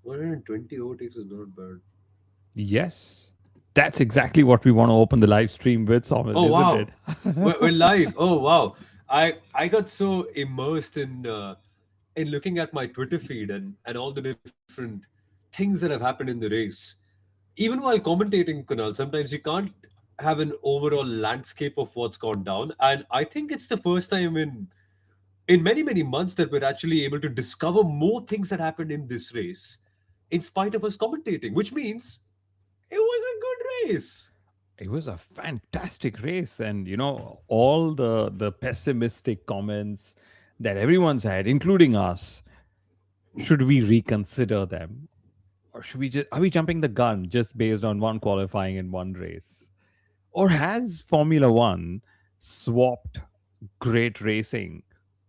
$120 overtakes is not bad. Yes. That's exactly what we want to open the live stream with, Soumil, Oh isn't wow, it? we're live. Oh wow, I got so immersed in looking at my Twitter feed and all the different things that have happened in the race. Even while commentating, Kunal, sometimes you can't have an overall landscape of what's gone down. And I think it's the first time in many months that we're actually able to discover more things that happened in this race, in spite of us commentating, which means it was a good race. It was a fantastic race, and all the pessimistic comments that everyone's had, including us, should we reconsider them, or should we just are we jumping the gun just based on one qualifying in one race? Or has Formula One swapped great racing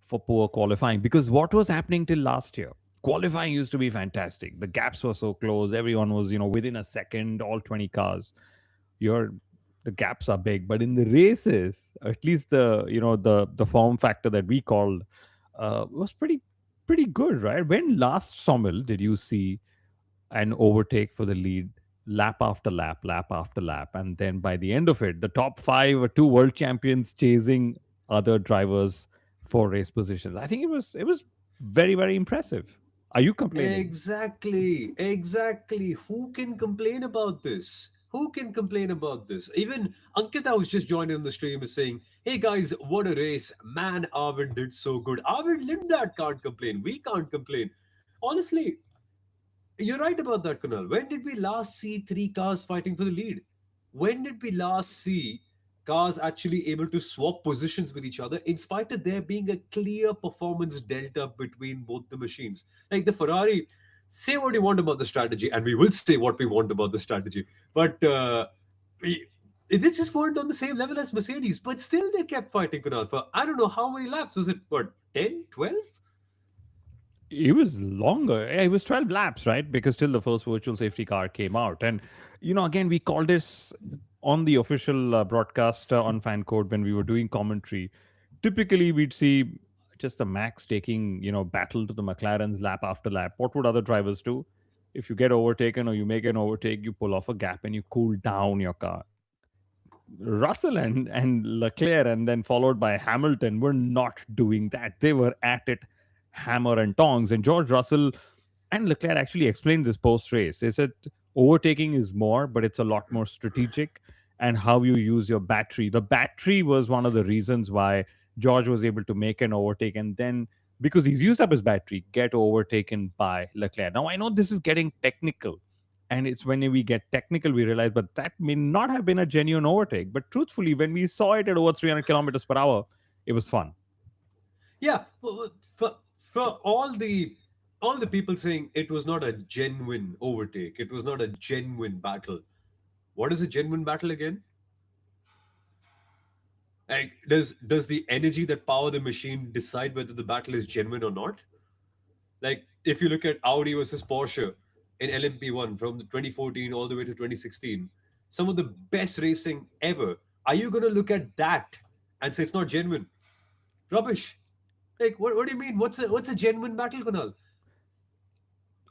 for poor qualifying? Because what was happening till last year? Qualifying used to be fantastic. The gaps were so close. Everyone was, within a second, all 20 cars. Your the gaps are big. But in the races, at least the form factor that we called was pretty good, right? When last Sommel did you see and overtake for the lead lap after lap, lap after lap. And then by the end of it, the top five or two world champions chasing other drivers for race positions. I think it was very, very impressive. Are you complaining? Exactly. Who can complain about this? Who can complain about this? Even Ankita, who's just joined in the stream, is saying, "Hey guys, what a race! Man, Arvind did so good. Arvind Lindblad can't complain. We can't complain." Honestly, you're right about that, Kunal. When did we last see three cars fighting for the lead? When did we last see cars actually able to swap positions with each other in spite of there being a clear performance delta between both the machines? Like the Ferrari, say what you want about the strategy, and we will say what we want about the strategy, but we, they just weren't on the same level as Mercedes, but still they kept fighting, Kunal, for I don't know how many laps. Was it, what, 10, 12? It was longer. Yeah, it was 12 laps, right? Because till the first virtual safety car came out. And, again, we called this on the official broadcast on fan code when we were doing commentary. Typically, we'd see just the Max taking, battle to the McLaren's lap after lap. What would other drivers do? If you get overtaken or you make an overtake, you pull off a gap and you cool down your car. Russell and Leclerc, and then followed by Hamilton, were not doing that. They were at it hammer and tongs. And George Russell and Leclerc actually explained this post race. They said overtaking is more, but it's a lot more strategic, and how you use your battery. The battery was one of the reasons why George was able to make an overtake, and then because he's used up his battery, get overtaken by Leclerc. Now I know this is getting technical, and it's when we get technical we realize, but that may not have been a genuine overtake. But truthfully, when we saw it at over 300 kilometers per hour, it was fun. Yeah, well, for all the people saying it was not a genuine overtake, it was not a genuine battle. What is a genuine battle again? Like, does the energy that power the machine decide whether the battle is genuine or not? Like, if you look at Audi versus Porsche in LMP1 from the 2014 all the way to 2016, some of the best racing ever. Are you going to look at that and say it's not genuine? Rubbish. Like, what do you mean? What's a genuine battle, Kunal?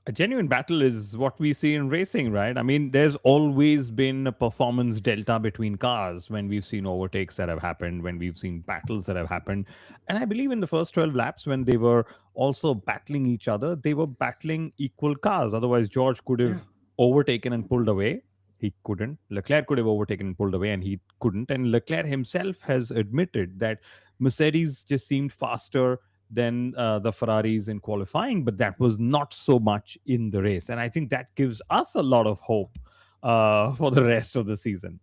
A genuine battle is what we see in racing, right? I mean, there's always been a performance delta between cars when we've seen overtakes that have happened, when we've seen battles that have happened. And I believe in the first 12 laps, when they were also battling each other, they were battling equal cars. Otherwise, George could Yeah. have overtaken and pulled away. He couldn't. Leclerc could have overtaken and pulled away, and he couldn't. And Leclerc himself has admitted that Mercedes just seemed faster than the Ferraris in qualifying, but that was not so much in the race. And I think that gives us a lot of hope for the rest of the season.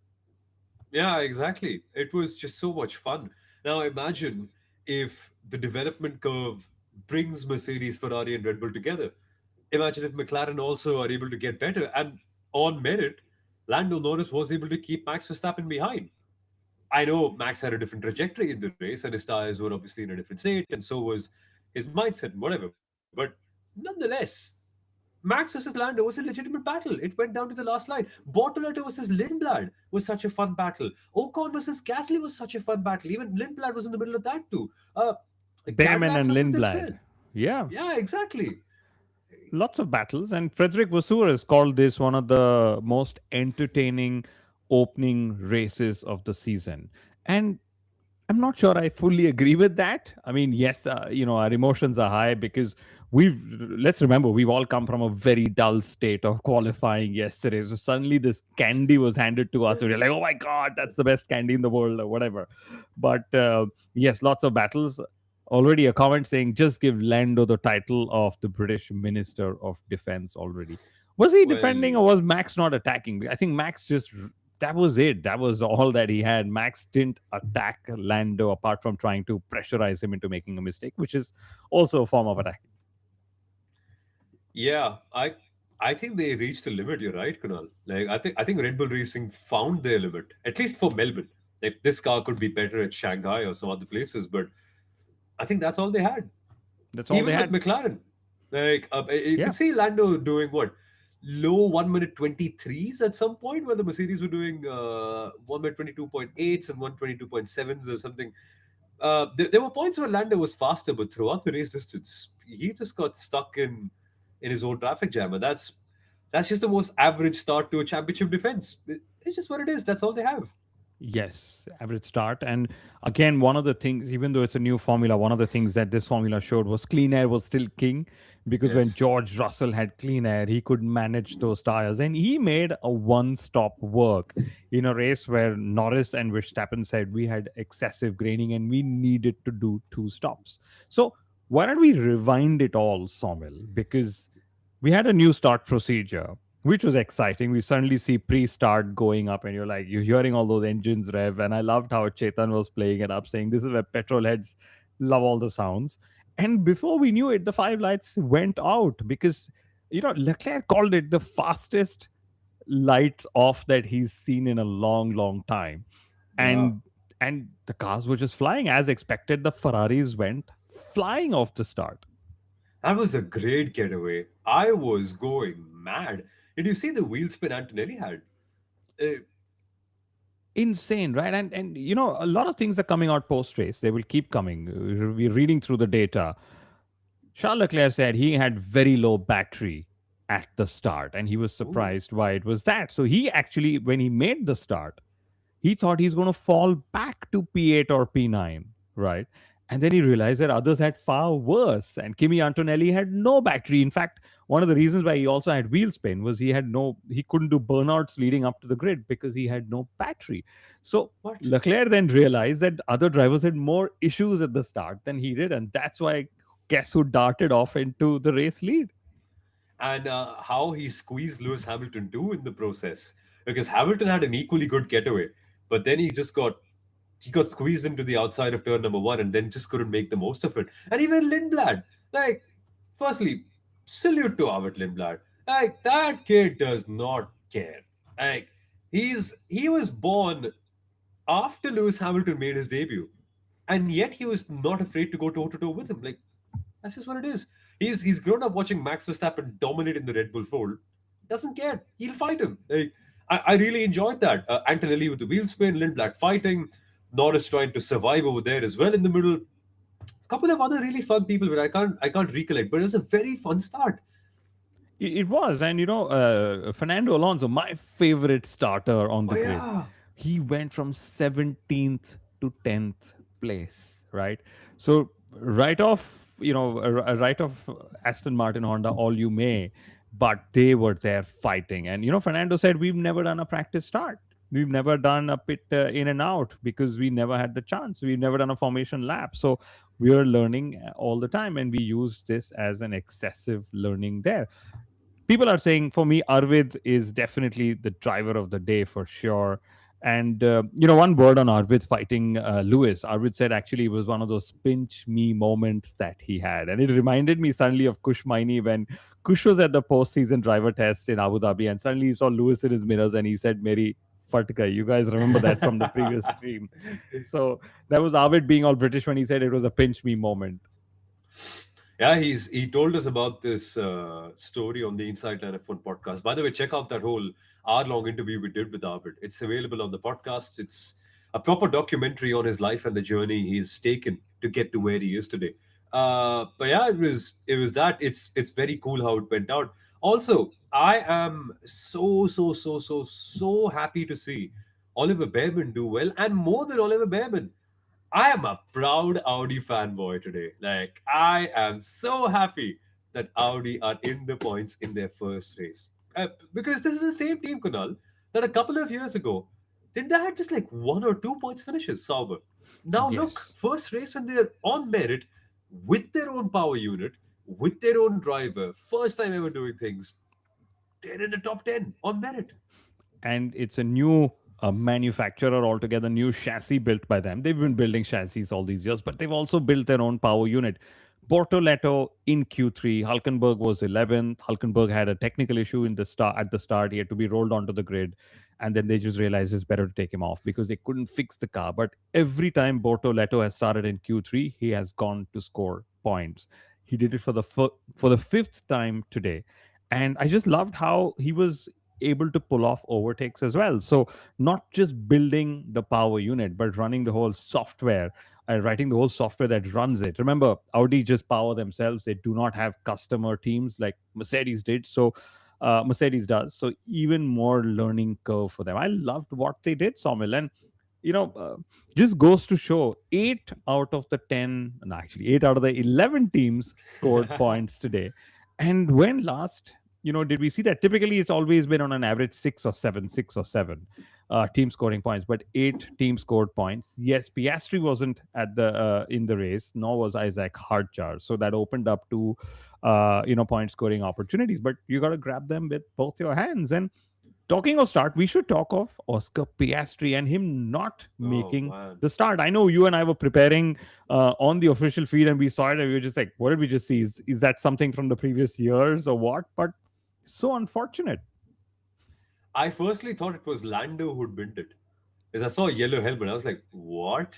Yeah, exactly. It was just so much fun. Now imagine if the development curve brings Mercedes, Ferrari, and Red Bull together. Imagine if McLaren also are able to get better. And on merit, Lando Norris was able to keep Max Verstappen behind. I know Max had a different trajectory in the race, and his tires were obviously in a different state, and so was his mindset and whatever. But nonetheless, Max versus Lando was a legitimate battle. It went down to the last line. Bortoleto versus Lindblad was such a fun battle. Ocon versus Gasly was such a fun battle. Even Lindblad was in the middle of that too. Behrman Cadillacs and versus Lindblad. Dipset. Yeah, Yeah, exactly. lots of battles. And Frederick Vasseur has called this one of the most entertaining opening races of the season. And I'm not sure I fully agree with that. I mean, yes, our emotions are high because let's remember, we've all come from a very dull state of qualifying yesterday. So suddenly this candy was handed to us. And we're like, oh my God, that's the best candy in the world or whatever. But yes, lots of battles. Already a comment saying, just give Lando the title of the British Minister of Defense already. Was he defending Well, or was Max not attacking? I think Max just that was it. That was all that he had. Max didn't attack Lando apart from trying to pressurize him into making a mistake, which is also a form of attack. yeah, I think they reached the limit. You're right, Kunal. Like I think Red Bull Racing found their limit, at least for Melbourne. Like this car could be better at Shanghai or some other places, but I think that's all they had. That's all they Even with had. McLaren, like you Yeah. could see Lando doing what low 1 minute 23s at some point, where the Mercedes were doing 1 minute 22.8s and 122.7s or something. There were points where Lando was faster, but throughout the race distance, he just got stuck in his own traffic jam, and that's just the most average start to a championship defense. It's just what it is. That's all they have. Yes, average start. And again, one of the things, even though it's a new formula, one of the things that this formula showed was clean air was still king because when Yes. George Russell had clean air, he could manage those tires and he made a one stop work in a race where Norris and Verstappen said we had excessive graining and we needed to do two stops. So, why don't we rewind it all, Soumil? Because we had a new start procedure, which was exciting. We suddenly see pre-start going up, and you're hearing all those engines rev. And I loved how Chetan was playing it up, saying this is where petrol heads love all the sounds. And before we knew it, the five lights went out because Leclerc called it the fastest lights off that he's seen in a long, long time. Yeah. And the cars were just flying as expected. The Ferraris went flying off the start. That was a great getaway. I was going mad. Did you see the wheel spin Antonelli had? Uh, Insane, right? And a lot of things are coming out post race. They will keep coming. We're reading through the data. Charles Leclerc said he had very low battery at the start, and he was Ooh, surprised why it was that. So he actually, when he made the start, he thought he's going to fall back to P8 or P9, right? And then he realized that others had far worse. And Kimi Antonelli had no battery. In fact, one of the reasons why he also had wheel spin was he couldn't do burnouts leading up to the grid because he had no battery. So what? Leclerc then realized that other drivers had more issues at the start than he did. And that's why guess who darted off into the race lead? And how he squeezed Lewis Hamilton too in the process, because Hamilton had an equally good getaway, but then he got squeezed into the outside of turn number one and then just couldn't make the most of it. And even Lindblad, like, firstly, salute to Albert Lindblad. Like, that kid does not care. Like, he was born after Lewis Hamilton made his debut, and yet he was not afraid to go toe to toe with him. Like, that's just what it is. He's grown up watching Max Verstappen dominate in the Red Bull fold. Doesn't care. He'll fight him. Like, I really enjoyed that. Antonelli with the wheel spin, Lindblad fighting, Norris trying to survive over there as well in the middle. A couple of other really fun people, but I can't recollect. But it was a very fun start. It was. And, Fernando Alonso, my favorite starter on Oh the grid, yeah. he went from 17th to 10th place, right? So, right off, right off Aston Martin, Honda, all you may, but they were there fighting. And, Fernando said, we've never done a practice start. We've never done a pit in and out because we never had the chance. We've never done a formation lap. So, we are learning all the time. And we used this as an excessive learning there. People are saying for me, Arvid is definitely the driver of the day for sure. And one word on Arvid fighting Lewis. Arvid said actually it was one of those pinch me moments that he had, and it reminded me suddenly of Kush Maini when Kush was at the postseason driver test in Abu Dhabi, and suddenly he saw Lewis in his mirrors, and he said, "Meri Fatka." You guys remember that from the previous stream? So that was Arvid being all British when he said it was a pinch me moment. Yeah, he told us about this story on the Inside Line F1 podcast. By the way, check out that whole hour-long interview we did with Arvid. It's available on the podcast. It's a proper documentary on his life and the journey he's taken to get to where he is today. But yeah, it was that. It's very cool how it went out. Also, I am so happy to see Oliver Behrman do well, and more than Oliver Behrman. I am a proud Audi fanboy today. Like, I am so happy that Audi are in the points in their first race. Because this is the same team, Kunal, that a couple of years ago, did they had just like 1 or 2 points finishes, Sauber. Now look, Yes. first race and they're on merit with their own power unit, with their own driver. First time ever doing things. They're in the top 10 on merit. And it's a new manufacturer altogether, new chassis built by them. They've been building chassis all these years, but they've also built their own power unit. Bortoletto in Q3, Hulkenberg was 11th. Hulkenberg had a technical issue in the start. At the start, he had to be rolled onto the grid, and then they just realized it's better to take him off because they couldn't fix the car. But every time Bortoletto has started in Q3, he has gone to score points. He did it for the fifth time today, and I just loved how he was able to pull off overtakes as well. So not just building the power unit, but running the whole software, writing the whole software that runs it. Remember, Audi just power themselves. They do not have customer teams like Mercedes did. So Mercedes does. So even more learning curve for them. I loved what they did, Soumil. And you know, just goes to show 8 out of the 10, no, actually 8 out of the 11 teams scored points today. And when last, did we see that? Typically, it's always been on an average 6 or 7 team scoring points, but 8 teams scored points. Yes, Piastri wasn't at the in the race, nor was Isaac Harjar, so that opened up to point scoring opportunities. But you got to grab them with both your hands. And talking of start, we should talk of Oscar Piastri and him not Oh, making man. the start. I know you and I were preparing on the official feed and we saw it and we were just like, what did we just see? Is that something from the previous years or what? But so unfortunate. I firstly thought it was Lando who'd been it. As I saw a yellow helmet, I was like, what?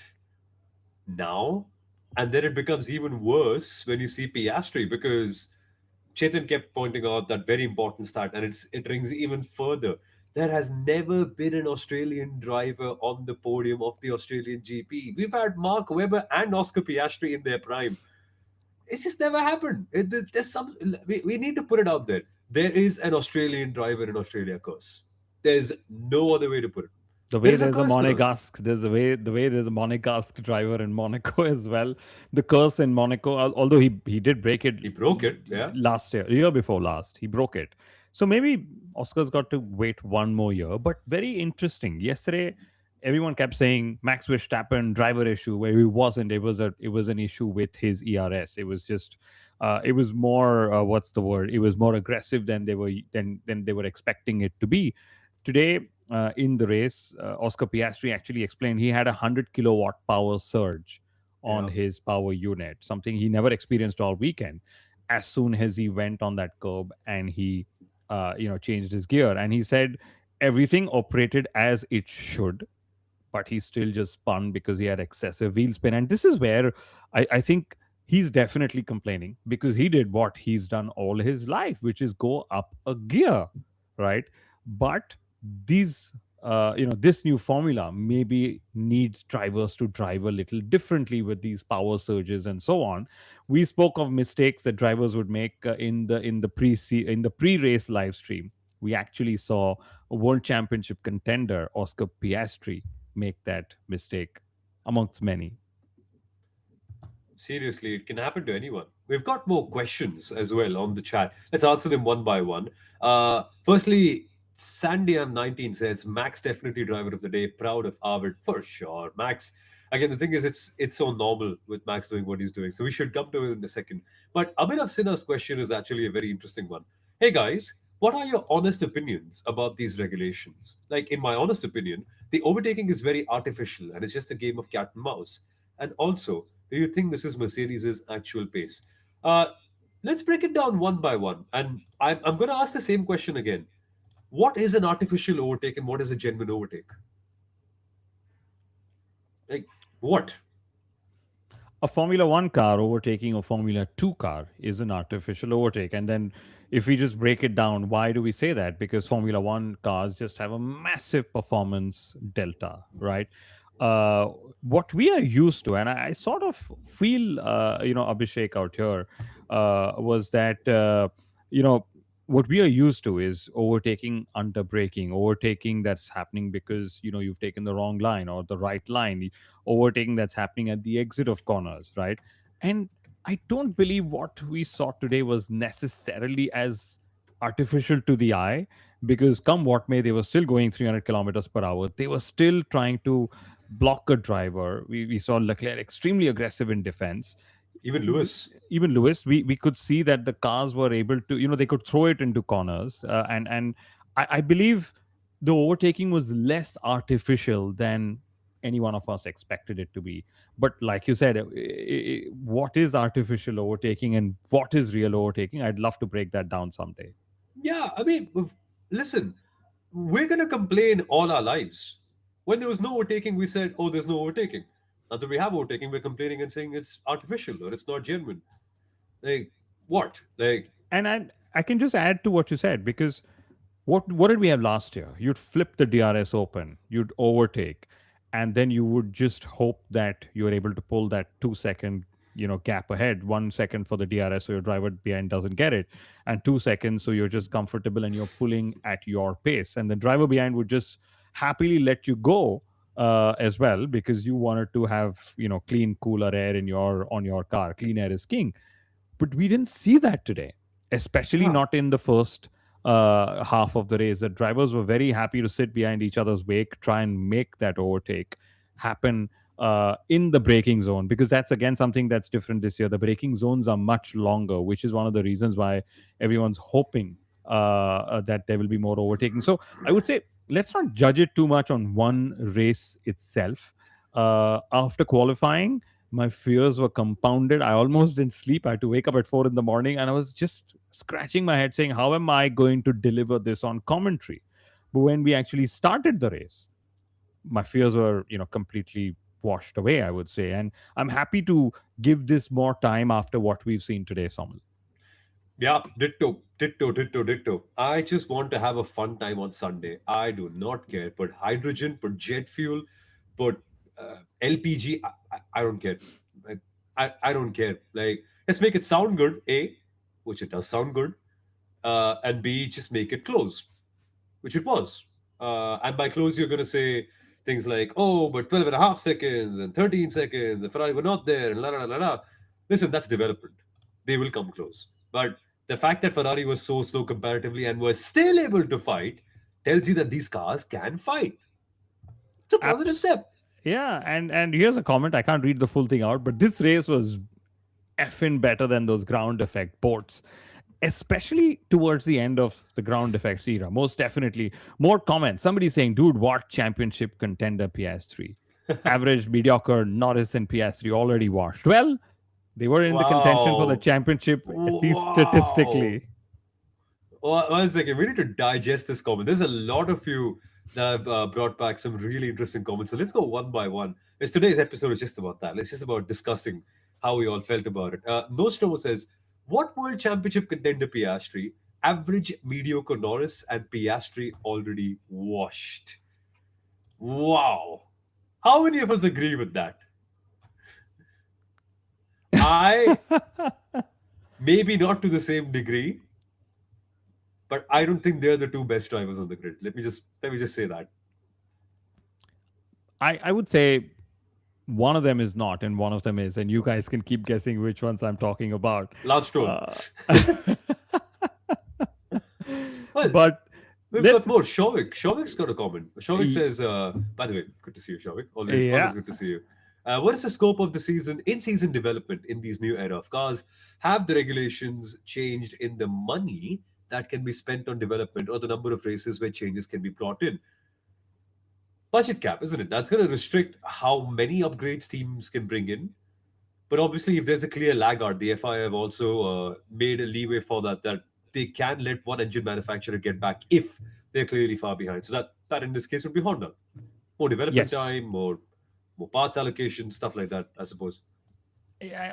Now? And then it becomes even worse when you see Piastri because Chetan kept pointing out that very important stat, and it rings even further. There has never been an Australian driver on the podium of the Australian GP. We've had Mark Webber and Oscar Piastri in their prime. It's just never happened. There's some. We need to put it out there. There is an Australian driver in Australia curse. There's no other way to put it. The There way is a there's a curse, Kunal. Monegasque, the way there's a Monegasque driver in Monaco as well. The curse in Monaco, although he did break it He broke it, yeah. last year before last, he broke it. So maybe Oscar's got to wait one more year. But very interesting. Yesterday, everyone kept saying Max Verstappen driver issue, where he wasn't. It was an issue with his ERS. It was just. It was more what's the word? It was more aggressive than they were expecting it to be. Today, in the race, Oscar Piastri actually explained he had a 100 kilowatt power surge on Yeah. his power unit, something he never experienced all weekend. As soon as he went on that curb and he, changed his gear, and he said everything operated as it should, but he still just spun because he had excessive wheel spin. And this is where I think he's definitely complaining because he did what he's done all his life, which is go up a gear, right? But these this new formula maybe needs drivers to drive a little differently with these power surges and so on. We spoke of mistakes that drivers would make in the pre-race live stream. We actually saw a world championship contender, Oscar Piastri, make that mistake amongst many. Seriously, it can happen to anyone. We've got more questions as well on the chat. Let's answer them one by one. Firstly, Sandiam19 says Max definitely driver of the day. Proud of Arvid for sure. Max. Again, the thing is, it's so normal with Max doing what he's doing. So we should come to it in a second. But Abhinav Sinha's question is actually a very interesting one. Hey guys, what are your honest opinions about these regulations? Like, in my honest opinion, the overtaking is very artificial and it's just a game of cat and mouse. And also, do you think this is Mercedes' actual pace? Uh, let's break it down one by one. And I'm going to ask the same question again. What is an artificial overtake and what is a genuine overtake? Like, what? a Formula One car overtaking a Formula Two car is an artificial overtake. And then, if we just break it down, why do we say that? Because Formula One cars just have a massive performance delta, right? Uh, what we are used to, and I sort of feel, Abhishek out here, was that, you know, what we are used to is overtaking under braking, overtaking that's happening because, you've taken the wrong line or the right line, overtaking that's happening at the exit of corners, right? And I don't believe what we saw today was necessarily as artificial to the eye, because come what may, they were still going 300 kilometers per hour. They were still trying to block a driver. We saw Leclerc extremely aggressive in defense. Even Lewis. Even Lewis, we could see that the cars were able to, they could throw it into corners, and I believe the overtaking was less artificial than any one of us expected it to be. But like you said, what is artificial overtaking and what is real overtaking? I'd love to break that down someday. Yeah, I mean, listen, we're going to complain all our lives. When there was no overtaking, we said, oh, there's no overtaking. Now that we have overtaking, we're complaining and saying it's artificial or it's not genuine. Like, what? Like, And I can just add to what you said, because what did we have last year? You'd flip the DRS open, you'd overtake, and then you would just hope that you are able to pull that 2 second gap ahead, 1 second for the DRS so your driver behind doesn't get it, and 2 seconds so you're just comfortable and you're pulling at your pace, and the driver behind would just happily let you go, as well, because you wanted to have clean cooler air in your on your car. Clean air is king. But we didn't see that today, especially yeah, not in the first half of the race. The drivers were very happy to sit behind each other's wake, try and make that overtake happen in the braking zone, because that's again something that's different this year. The braking zones are much longer, which is one of the reasons why everyone's hoping that there will be more overtaking. So I would say let's not judge it too much on one race itself. After qualifying, my fears were compounded. I almost didn't sleep. I had to wake up at 4 in the morning, and I was just scratching my head saying, how am I going to deliver this on commentary? But when we actually started the race, my fears were, completely washed away, I would say. And I'm happy to give this more time after what we've seen today, Soumil. yeah, ditto, ditto, ditto, ditto. I just want to have a fun time on Sunday. I do not care. Put hydrogen, put jet fuel, put LPG. I don't care. I don't care. Like, let's make it sound good, A, which it does sound good, and B, just make it close, which it was. And by close, you're going to say things like, oh, but 12 and a half seconds and 13 seconds, and Ferrari were not there, and la la la la. Listen, that's development. They will come close. But the fact that Ferrari was so slow comparatively and was still able to fight tells you that these cars can fight. It's a positive Abs- step. yeah, and here's a comment. I can't read the full thing out, but this race was effing better than those ground effect ports, especially towards the end of the ground effects era. Most definitely. More comments. Somebody saying, dude, what championship contender PS3? Average, mediocre, Norris and PS3 already washed. Well, they were in the contention for the Wow. championship, at least Wow. statistically. One second. We need to digest this comment. There's a lot of you that have brought back some really interesting comments. So let's go one by one. As today's episode is just about that. It's just about discussing how we all felt about it. Nostromo says, what world championship contender Piastri? Average, mediocre Norris, and Piastri already washed. Wow. How many of us agree with that? I, maybe not to the same degree, but I don't think they're the two best drivers on the grid. Let me just say that. I would say one of them is not, and one of them is, and you guys can keep guessing which ones I'm talking about. Lance Stroll. Uh, Well, but we've got let's, more. Shauvik's got a comment. Shavik y- says, by the way, good to see you, Shavik. Always yeah, good to see you. What is the scope of the in-season development in these new era of cars? Have the regulations changed in the money that can be spent on development or the number of races where changes can be brought in? Budget cap, isn't it? That's going to restrict how many upgrades teams can bring in. But obviously, if there's a clear laggard, the FIA have also made a leeway for that, that they can let one engine manufacturer get back if they're clearly far behind. So that in this case would be Honda. More development yes. time, more parts allocation, stuff like that, I suppose.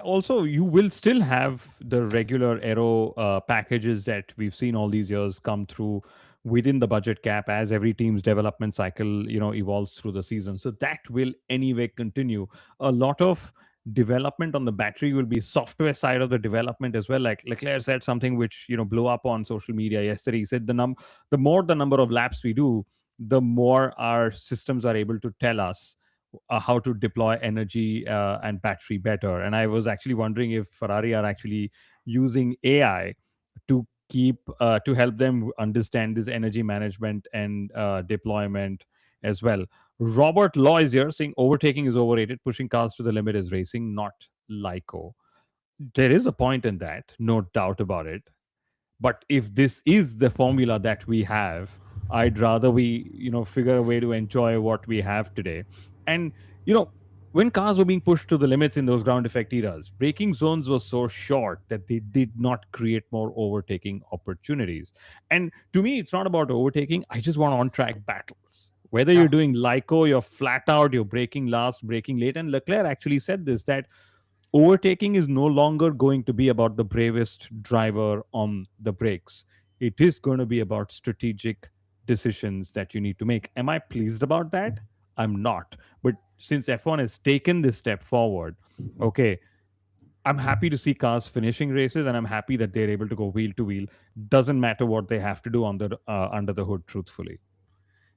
Also, you will still have the regular aero packages that we've seen all these years come through within the budget cap as every team's development cycle evolves through the season. So that will anyway continue. A lot of development on the battery will be software side of the development as well. Like Leclerc said something which blew up on social media yesterday. He said the more the number of laps we do, the more our systems are able to tell us how to deploy energy and battery better. And I was actually wondering if Ferrari are actually using AI to to help them understand this energy management and deployment as well. Robert Law is here saying overtaking is overrated, pushing cars to the limit is racing, not Lyco. There is a point in that, no doubt about it. But if this is the formula that we have, I'd rather we figure a way to enjoy what we have today. And you know when cars were being pushed to the limits in those ground effect eras, braking zones were so short that they did not create more overtaking opportunities. And to me, it's not about overtaking. I just want on track battles. Whether you're Yeah. doing Lyco, you're flat out, you're braking last, braking late. And Leclerc actually said this, that overtaking is no longer going to be about the bravest driver on the brakes. It is going to be about strategic decisions that you need to make. Am I pleased about that? I'm not. But since F1 has taken this step forward, okay, I'm happy to see cars finishing races, and I'm happy that they're able to go wheel to wheel. Doesn't matter what they have to do on the under the hood, truthfully.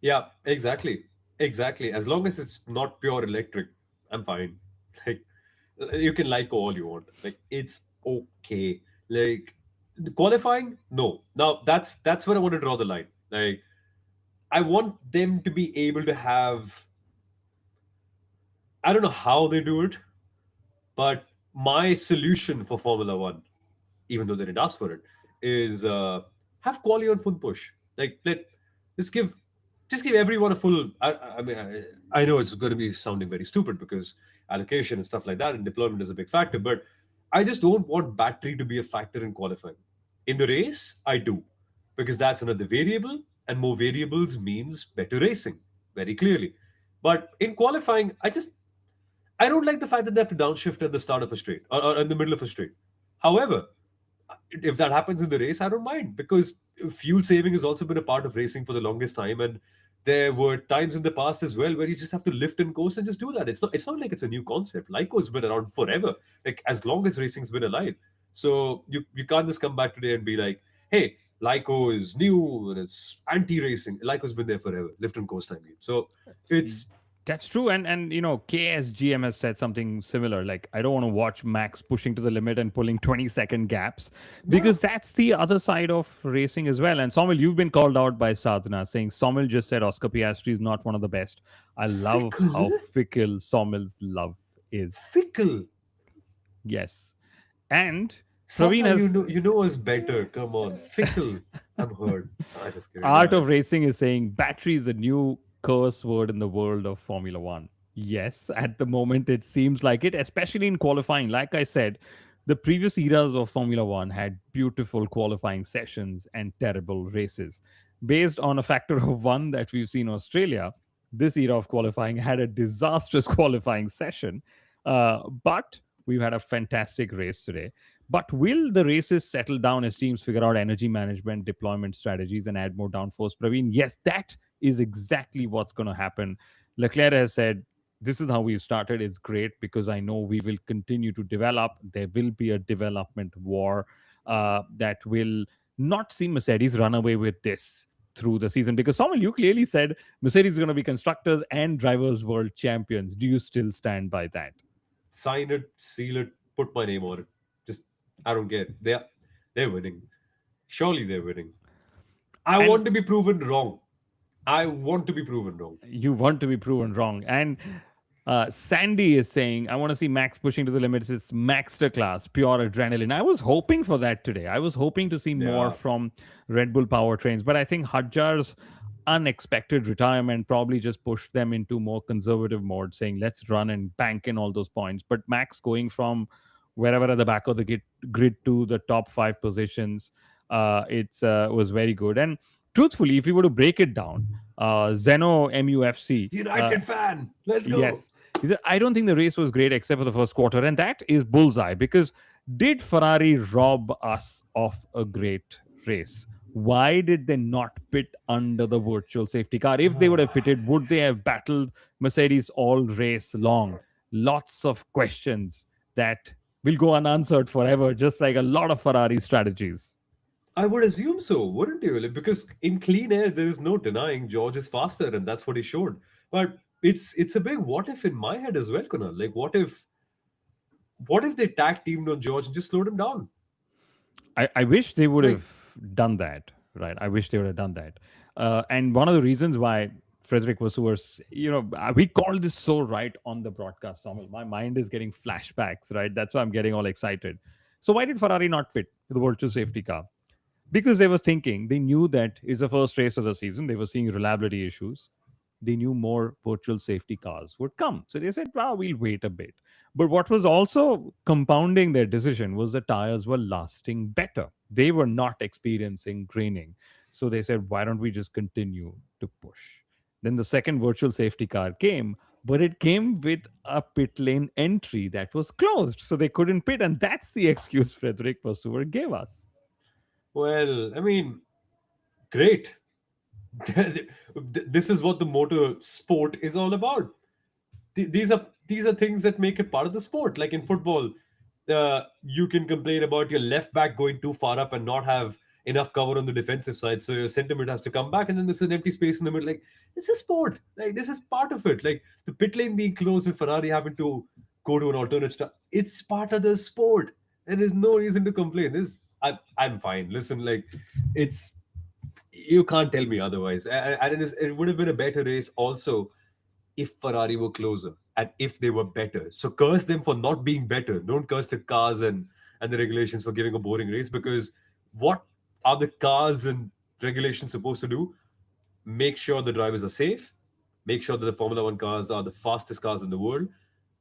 Yeah, exactly. Exactly. As long as it's not pure electric, I'm fine. Like, you can like all you want. Like, it's okay. Like, the qualifying, no. Now that's where I want to draw the line. Like, I want them to be able to have. I don't know how they do it, but my solution for Formula One, even though they didn't ask for it, is have quali on full push. Like, just give just give everyone a full. I mean, I know it's going to be sounding very stupid because allocation and stuff like that and deployment is a big factor, but I just don't want battery to be a factor in qualifying. In the race, I do, because that's another variable, and more variables means better racing, very clearly. But in qualifying, I don't like the fact that they have to downshift at the start of a straight, or in the middle of a straight. However, if that happens in the race, I don't mind, because fuel saving has also been a part of racing for the longest time, and there were times in the past as well where you just have to lift and coast and just do that. It's not like it's a new concept. Lyco's been around forever, like as long as racing's been alive. So you can't just come back today and be like, hey, Lyco is new and it's anti-racing. Lyco's been there forever, lift and coast. I mean, so it's That's true, and KSGM has said something similar. Like, I don't want to watch Max pushing to the limit and pulling 20-second gaps, yeah, because that's the other side of racing as well. And Soumil, you've been called out by Sadhana saying Soumil just said Oscar Piastri is not one of the best. I love fickle, how fickle Soumil's love is. fickle. Yes, and Praveen Somehow has you know us better. Come on, fickle. I'm hurt. I just kidding. Art Yeah, of it's Racing is saying battery is a new curse word in the world of Formula One. Yes, at the moment it seems like it, especially in qualifying. Like I said, the previous eras of Formula One had beautiful qualifying sessions and terrible races. Based on a factor of one that we've seen in Australia, this era of qualifying had a disastrous qualifying session. But we've had a fantastic race today. But will the races settle down as teams figure out energy management, deployment strategies, and add more downforce? Praveen, yes, that is exactly what's going to happen. Leclerc has said, this is how we've started. It's great because I know we will continue to develop. There will be a development war that will not see Mercedes run away with this through the season. Because Samuel, you clearly said Mercedes is going to be constructors and drivers world champions. Do you still stand by that? sign it, seal it, put my name on it. Just I don't care. They're winning. Surely they're winning. I And want to be proven wrong. I want to be proven wrong. you want to be proven wrong. And Sandy is saying, I want to see Max pushing to the limits. It's Maxter class, pure adrenaline. I was hoping for that today. I was hoping to see more Yeah. from Red Bull powertrains, but I think Hadjar's unexpected retirement probably just pushed them into more conservative mode, saying, let's run and bank in all those points. But Max going from wherever at the back of the grid to the top five positions, it's was very good. And truthfully, if you were to break it down, Zeno MUFC. United fan. Let's go. Yes. He said, I don't think the race was great except for the first quarter. And that is bullseye because did Ferrari rob us of a great race? Why did they not pit under the virtual safety car? If they would have pitted, would they have battled Mercedes all race long? Lots of questions that will go unanswered forever, just like a lot of Ferrari strategies. I would assume so, wouldn't you? Like, because in clean air, there is no denying George is faster, and that's what he showed. But it's a big what if in my head as well, Kunal. Like, what if they tag teamed on George and just slowed him down? I wish they would Like, have done that, right? I wish they would have done that. And one of the reasons why Frederick Vasseurs, we called this so right on the broadcast, Soumil. My mind is getting flashbacks, right? That's why I'm getting all excited. So why did Ferrari not pit the virtual safety car? Because they were thinking, they knew that it's the first race of the season. They were seeing reliability issues. They knew more virtual safety cars would come. So they said, well, we'll wait a bit. But what was also compounding their decision was the tires were lasting better. They were not experiencing graining. So they said, why don't we just continue to push? Then the second virtual safety car came, but it came with a pit lane entry that was closed. So they couldn't pit. And that's the excuse Frederick Vasseur gave us. well, I mean, great. This is what the motor sport is all about. These are things that make it part of the sport. Like in football, you can complain about your left back going too far up and not have enough cover on the defensive side, so your center mid has to come back, and then there's an empty space in the middle. Like, this is sport. Like, this is part of it. Like the pit lane being closed and Ferrari having to go to an alternate start. It's part of the sport. There is no reason to complain. I'm fine. Listen, like, it's you can't tell me otherwise. And it would have been a better race also if Ferrari were closer and if they were better. So curse them for not being better. Don't curse the cars and the regulations for giving a boring race, because what are the cars and regulations supposed to do? Make sure the drivers are safe, make sure that the Formula One cars are the fastest cars in the world,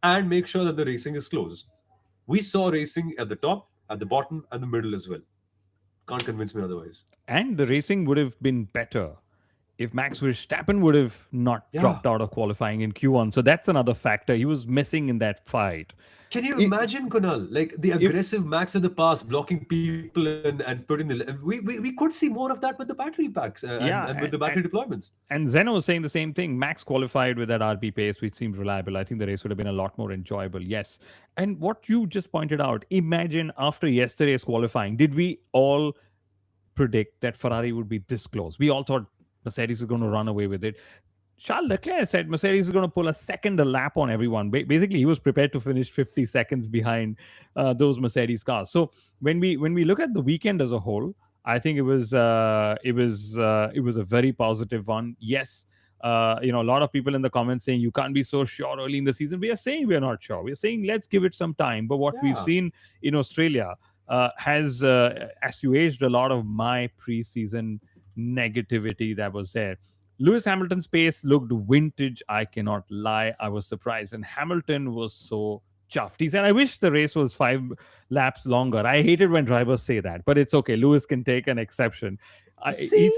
and make sure that the racing is close. We saw racing at the top, at the bottom, and the middle as well. Can't convince me otherwise. And the racing would have been better if Max Verstappen would have not Yeah. dropped out of qualifying in Q1. So that's another factor. He was missing in that fight. Can you It, imagine, Kunal, like the it, aggressive Max of the past, blocking people and putting we could see more of that with the battery packs and with the yeah, battery deployments. and Zeno was saying the same thing. Max qualified with that RP pace, which seemed reliable. I think the race would have been a lot more enjoyable. Yes. And what you just pointed out, imagine after yesterday's qualifying, did we all predict that Ferrari would be this close? We all thought Mercedes is going to run away with it. Charles Leclerc said Mercedes is going to pull a second a lap on everyone. Basically, he was prepared to finish 50 seconds behind those Mercedes cars. So when we look at the weekend as a whole, I think it was a very positive one. Yes, a lot of people in the comments saying you can't be so sure early in the season. We are saying we are not sure. We are saying let's give it some time. But what we've Yeah. seen in Australia has assuaged a lot of my preseason negativity that was there. Lewis Hamilton's pace looked vintage. I cannot lie. I was surprised. And Hamilton was so chuffed. He said, I wish the race was 5 laps longer. I hate it when drivers say that, but it's okay. Lewis can take an exception. He See,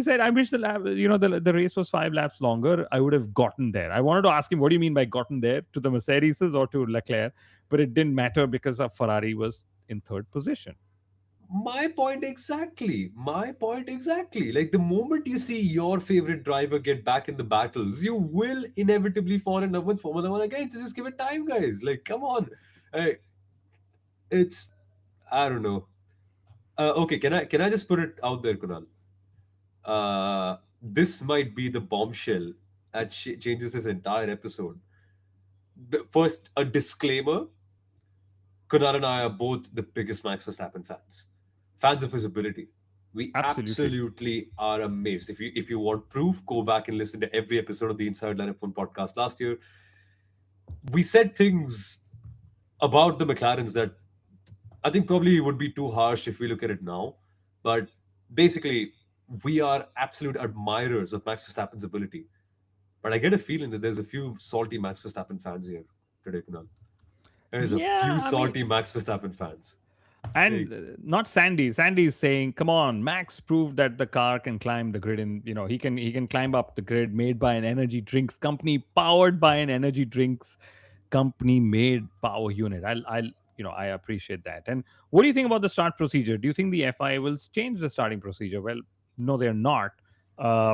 said, I wish the race was 5 laps longer. I would have gotten there. I wanted to ask him, what do you mean by gotten there? To the Mercedes or to Leclerc? But it didn't matter because Ferrari was in third position. my point exactly. My point exactly. Like the moment you see your favorite driver get back in the battles, you will inevitably fall in love with Formula One again. So just give it time, guys. Like, come on. Uh, it's I don't know. Okay, can I just put it out there, Kunal? This might be the bombshell that changes this entire episode. First, a disclaimer: Kunal and I are both the biggest Max Verstappen fans, fans of his ability. We Absolutely. absolutely are amazed. If you want proof, go back and listen to every episode of the Inside Line F1 podcast last year. We said things about the McLarens that I think probably would be too harsh if we look at it now. But basically, we are absolute admirers of Max Verstappen's ability. But I get a feeling that there's a few salty Max Verstappen fans here today, Kunal. There's a Yeah, few I mean, salty Max Verstappen fans. And not Sandy. Sandy is saying, "Come on, Max proved that the car can climb the grid, and he can climb up the grid made by an energy drinks company, powered by an energy drinks company made power unit." I appreciate that. And what do you think about the start procedure? Do you think the FIA will change the starting procedure? Well, no, they're not,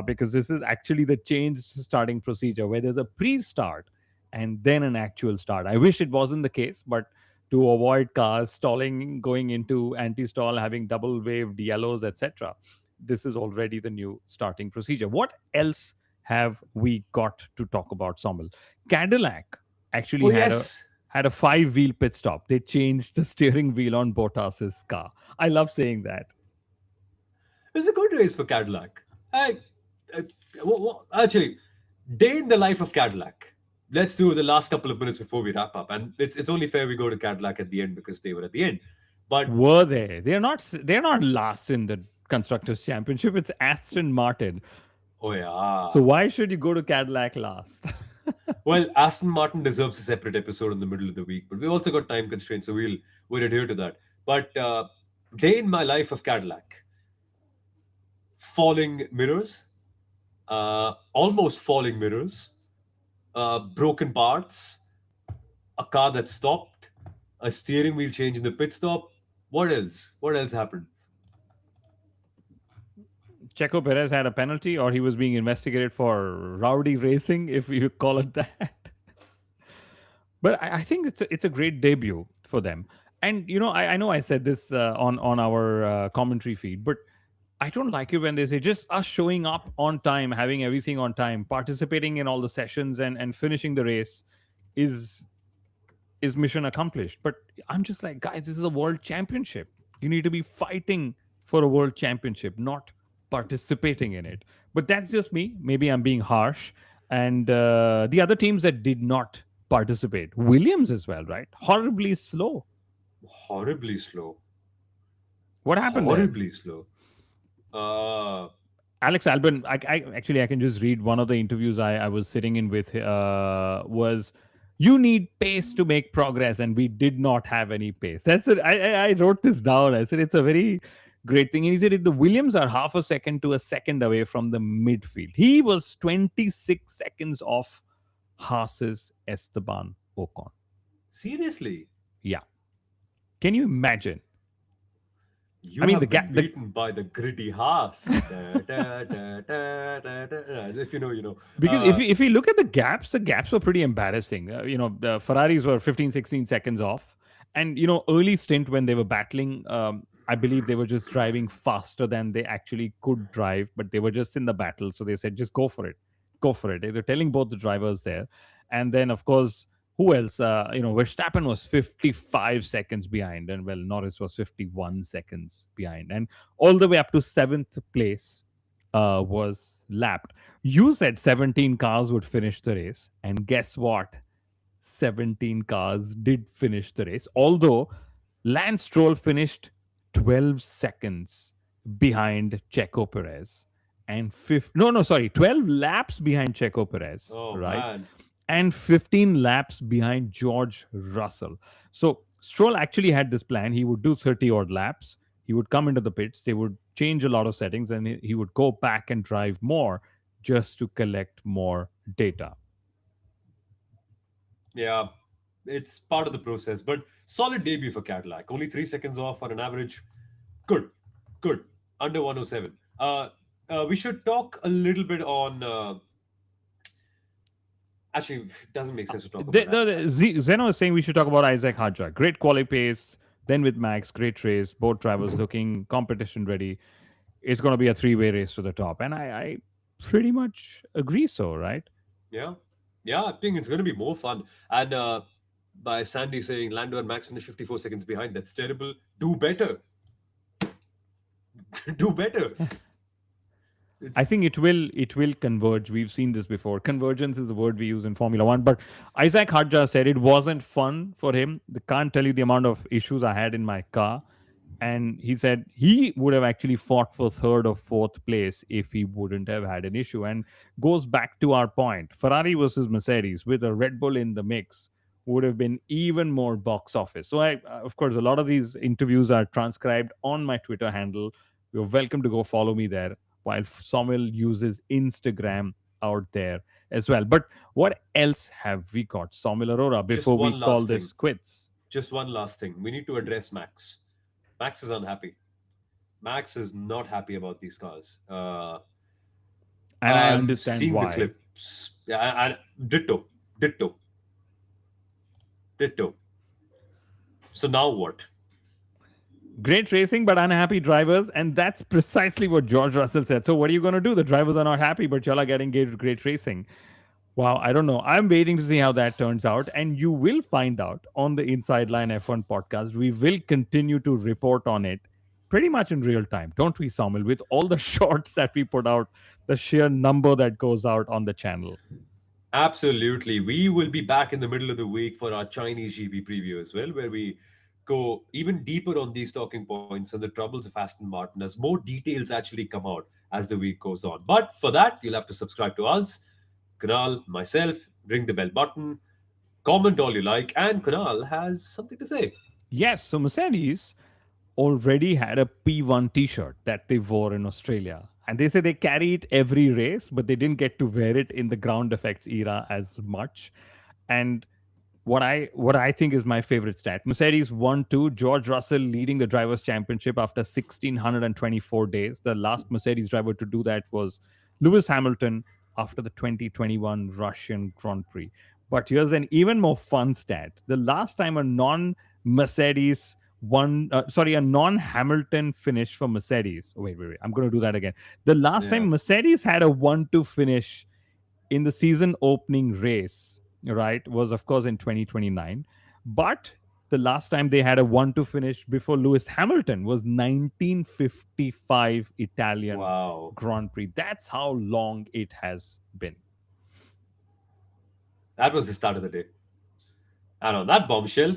because this is actually the changed starting procedure where there's a pre-start and then an actual start. I wish it wasn't the case, but to avoid cars stalling, going into anti-stall, having double waved yellows, etc. This is already the new starting procedure. What else have we got to talk about, Soumil? Cadillac actually Oh had yes, a 5 wheel pit stop. They changed the steering wheel on Bottas's car. I love saying that. it was a good race for Cadillac. I, actually, day in the life of Cadillac. Let's do the last couple of minutes before we wrap up, and it's only fair we go to Cadillac at the end because they were at the end. But Were they? They're not. They're not last in the constructors' championship. It's Aston Martin. oh yeah, So why should you go to Cadillac last? well, Aston Martin deserves a separate episode in the middle of the week, but we also got time constraints, so we'll adhere to that. But day in my life of Cadillac, falling mirrors, almost falling mirrors, broken parts, a car that stopped, a steering wheel change in the pit stop. What else? What else happened? Checo Perez had a penalty, or he was being investigated for rowdy racing, if you call it that. But I think it's a great debut for them. And I know I said this on our commentary feed, but I don't like it when they say just us showing up on time, having everything on time, participating in all the sessions, and finishing the race is mission accomplished. But I'm just like, guys, this is a world championship. You need to be fighting for a world championship, not participating in it. But that's just me. Maybe I'm being harsh. And the other teams that did not participate, Williams as well, right? Horribly slow. Horribly slow. What happened there? Horribly slow. Uh, Alex Albon, I can just read one of the interviews I was sitting in with, was, "You need pace to make progress," and we did not have any pace. That's it. I wrote this down. I said it's a very great thing. And he said the Williams are half a second to a second away from the midfield. He was 26 seconds off Haas's Esteban Ocon. seriously, Yeah. Can you imagine? you I mean, have the been gap. beaten by the gritty Haas. If you know, you know. Because if you look at the gaps were pretty embarrassing. The Ferraris were 15, 16 seconds off. And, early stint when they were battling, I believe they were just driving faster than they actually could drive, but they were just in the battle. So they said, just go for it. Go for it. They were telling both the drivers there. And then, of course, who else? Verstappen was 55 seconds behind, and, well, Norris was 51 seconds behind. And all the way up to seventh place was lapped. You said 17 cars would finish the race, and guess what? 17 cars did finish the race, although Lance Stroll finished 12 seconds behind Checo Perez, and 12 laps behind Checo Perez, Oh right? man, And 15 laps behind George Russell. So Stroll actually had this plan. He would do 30 odd laps. He would come into the pits. They would change a lot of settings, and he would go back and drive more just to collect more data. yeah, it's part of the process. But solid debut for Cadillac. Only 3 seconds off on an average. Good, good. Under 107. We should talk a little bit on. Actually, it doesn't make sense to talk about that. Zeno is saying we should talk about Isaac Hadjar. Great quali pace. Then with Max, great race. Both drivers looking competition ready. It's going to be a three-way race to the top. And I pretty much agree so, right? Yeah, yeah. I think it's going to be more fun. And by Sandy saying Lando and Max finished 54 seconds behind, that's terrible. Do better. Do better. I It's think it will converge. We've seen this before. Convergence is the word we use in Formula One. But Isaac Hadjar said it wasn't fun for him. They can't tell you the amount of issues I had in my car. And he said he would have actually fought for third or fourth place if he wouldn't have had an issue. And goes back to our point. Ferrari versus Mercedes with a Red Bull in the mix. would have been even more box office. So, of course, a lot of these interviews are transcribed on my Twitter handle. You're welcome to go follow me there, while Soumil uses Instagram out there as well. But what else have we got, Soumil Arora, Just before we one call last thing. this quits? Just one last thing. We need to address Max. Max is unhappy. Max is not happy about these cars. And I I'm understand seeing the why. clips. Yeah, ditto, ditto, ditto. So now what? Great racing, but unhappy drivers. And that's precisely what George Russell said. So, what are you going to do? The drivers are not happy, but y'all are getting great racing. Wow, I don't know. I'm waiting to see how that turns out. And you will find out on the Inside Line F1 podcast. We will continue to report on it pretty much in real time, don't we, Samuel? With all the shorts that we put out, the sheer number that goes out on the channel. Absolutely. We will be back in the middle of the week for our Chinese GP preview as well, where we go even deeper on these talking points and the troubles of Aston Martin as more details actually come out as the week goes on. But for that, you'll have to subscribe to us, Kunal, myself, ring the bell button, comment all you like, and Kunal has something to say. Yes, so Mercedes already had a P1 t shirt that they wore in Australia. And they say they carry it every race, but they didn't get to wear it in the ground effects era as much. And what I think is my favorite stat. Mercedes won two. George Russell leading the drivers' championship after 1,624 days. The last Mercedes driver to do that was Lewis Hamilton after the 2021 Russian Grand Prix. But here's an even more fun stat. The last time a non-Mercedes a non-Hamilton finish for Mercedes. Oh, wait. I'm going to do that again. The last Yeah. time Mercedes had a 1-2 finish in the season opening race, right, was of course in 2029. But the last time they had a 1-2 finish before Lewis Hamilton was 1955 Italian Wow. Grand Prix. That's how long it has been. That was the start of the day. And on that bombshell,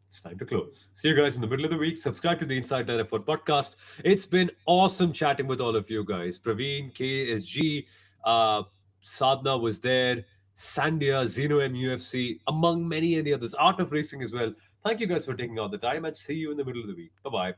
it's time to close. See you guys in the middle of the week. Subscribe to the Inside Line F1 podcast. It's been awesome chatting with all of you guys. Praveen, KSG, uh, Sadhna was there, Sandia, Zeno MUFC, among many others. Art of Racing as well. Thank you guys for taking out the time and see you in the middle of the week. Bye bye.